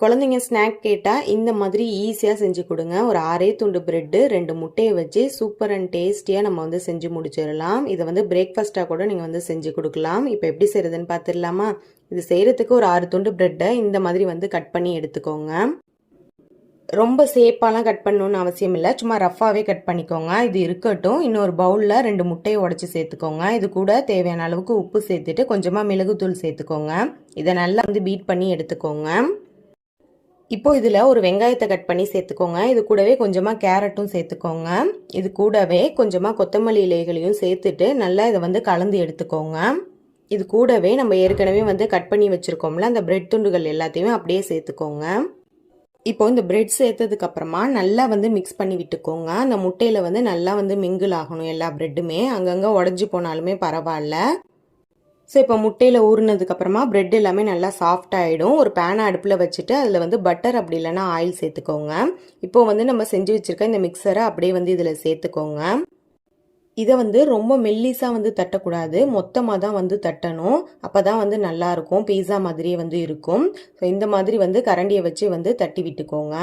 குழந்தைங்க ஸ்நாக் கேட்டால் இந்த மாதிரி ஈஸியாக செஞ்சு கொடுங்க. ஒரு 6 துண்டு பிரெட்டு 2 முட்டையை வச்சு சூப்பர் அண்ட் டேஸ்டியாக நம்ம வந்து செஞ்சு முடிச்சிடலாம். இதை வந்து பிரேக்ஃபாஸ்ட்டாக கூட நீங்கள் வந்து செஞ்சு கொடுக்கலாம். இப்போ எப்படி செய்கிறதுன்னு பார்த்துடலாமா? இது செய்கிறதுக்கு ஒரு 6 துண்டு பிரெட்டை இந்த மாதிரி வந்து கட் பண்ணி எடுத்துக்கோங்க. ரொம்ப சேப்பாலாம் கட் பண்ணணும்னு அவசியம் இல்லை, சும்மா ரஃபாகவே கட் பண்ணிக்கோங்க. இது இருக்கட்டும். இன்னொரு பவுலில் 2 முட்டையை உடச்சி சேர்த்துக்கோங்க. இது கூட தேவையான அளவுக்கு உப்பு சேர்த்துட்டு கொஞ்சமாக மிளகுத்தூள் சேர்த்துக்கோங்க. இதை நல்லா வந்து பீட் பண்ணி எடுத்துக்கோங்க. இப்போ இதில் ஒரு வெங்காயத்தை கட் பண்ணி சேர்த்துக்கோங்க. இது கூடவே கொஞ்சமாக கேரட்டும் சேர்த்துக்கோங்க. இது கூடவே கொஞ்சமாக கொத்தமல்லி இலைகளையும் சேர்த்துட்டு நல்லா இதை வந்து கலந்து எடுத்துக்கோங்க. இது கூடவே நம்ம ஏற்கனவே வந்து கட் பண்ணி வச்சுருக்கோம்ல அந்த பிரெட் துண்டுகள் எல்லாத்தையுமே அப்படியே சேர்த்துக்கோங்க. இப்போ இந்த பிரெட் சேர்த்ததுக்கு அப்புறமா நல்லா வந்து மிக்ஸ் பண்ணி விட்டுக்கோங்க. அந்த முட்டையில் வந்து நல்லா வந்து மிங்கிள் ஆகணும். எல்லா பிரெட்டுமே அங்கங்கே உடஞ்சி போனாலுமே பரவாயில்ல. ஸோ இப்போ முட்டையில் ஊறினதுக்கப்புறமா பிரெட் எல்லாமே நல்லா சாஃப்ட் ஆகிடும். ஒரு பேனை அடுப்பில் வச்சுட்டு அதில் வந்து பட்டர் அப்படி இல்லைன்னா ஆயில் சேர்த்துக்கோங்க. இப்போது வந்து நம்ம செஞ்சு வச்சுருக்க இந்த மிக்சரை அப்படியே வந்து இதில் சேர்த்துக்கோங்க. இதை வந்து ரொம்ப மெல்லிஸாக வந்து தட்டக்கூடாது, மொத்தமாக தான் வந்து தட்டணும். அப்போ தான் வந்து நல்லாயிருக்கும், பீஸா மாதிரியே வந்து இருக்கும். ஸோ இந்த மாதிரி வந்து கரண்டியை வச்சு வந்து தட்டி விட்டுக்கோங்க.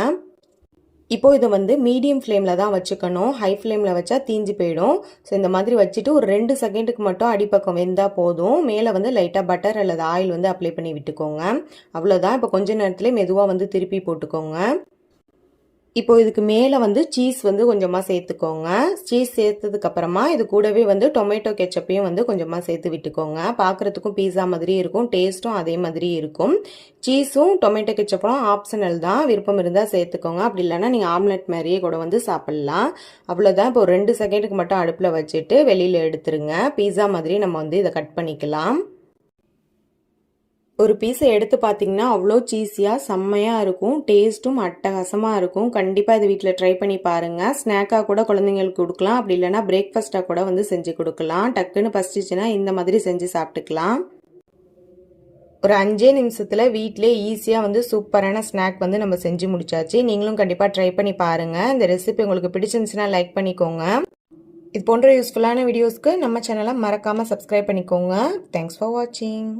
இப்போ இதை வந்து மீடியம் ஃப்ளேமில் தான் வச்சுக்கணும். ஹை ஃப்ளேமில் வச்சா தீஞ்சு போயிடும். ஸோ இந்த மாதிரி வச்சுட்டு ஒரு 2 செகண்டுக்கு மட்டும் அடிப்பக்கம் வெந்தால் போதும். மேலே வந்து லைட்டாக பட்டர் அல்லது ஆயில் வந்து அப்ளை பண்ணி விட்டுக்கோங்க. அவ்வளோதான். இப்போ கொஞ்ச நேரத்துலேயே மெதுவாக வந்து திருப்பி போட்டுக்கோங்க. இப்போ இதுக்கு மேலே வந்து சீஸ் வந்து கொஞ்சமாக சேர்த்துக்கோங்க. சீஸ் சேர்த்ததுக்கு அப்புறமா இது கூடவே வந்து டொமேட்டோ கெச்சப்பையும் வந்து கொஞ்சமாக சேர்த்து விட்டுக்கோங்க. பார்க்குறதுக்கும் பீஸா மாதிரி இருக்கும், டேஸ்ட்டும் அதே மாதிரி இருக்கும். சீஸும் டொமேட்டோ கெச்சப்பும் ஆப்ஷனல் தான், விருப்பம் இருந்தால் சேர்த்துக்கோங்க. அப்படி இல்லைன்னா நீங்கள் ஆம்லெட் மாதிரியே கூட வந்து சாப்பிட்லாம். அவ்வளோதான். இப்போ 2 செகண்டுக்கு மட்டும் அடுப்பில் வச்சுட்டு வெளியில் எடுத்துருங்க. பீஸா மாதிரி நம்ம வந்து இதை கட் பண்ணிக்கலாம். ஒரு பீஸை எடுத்து பார்த்தீங்கன்னா அவ்வளோ சீஸியாக செம்மையாக இருக்கும், டேஸ்ட்டும் அட்டகாசமாக இருக்கும். கண்டிப்பாக இது வீட்டில் ட்ரை பண்ணி பாருங்கள். ஸ்நாக்காக கூட குழந்தைங்களுக்கு கொடுக்கலாம், அப்படி இல்லைனா பிரேக்ஃபாஸ்ட்டாக கூட வந்து செஞ்சு கொடுக்கலாம். டக்குன்னு பசிச்சுன்னா இந்த மாதிரி செஞ்சு சாப்பிட்டுக்கலாம். ஒரு 5 நிமிஷத்தில் வீட்டிலே ஈஸியாக வந்து சூப்பரான ஸ்நாக் வந்து நம்ம செஞ்சு முடிச்சாச்சு. நீங்களும் கண்டிப்பாக ட்ரை பண்ணி பாருங்கள். இந்த ரெசிபி உங்களுக்கு பிடிச்சிருந்துச்சுன்னா லைக் பண்ணிக்கோங்க. இது போன்ற யூஸ்ஃபுல்லான வீடியோஸ்க்கு நம்ம சேனலை மறக்காமல் சப்ஸ்கிரைப் பண்ணிக்கோங்க. தேங்க்ஸ் ஃபார் வாட்சிங்.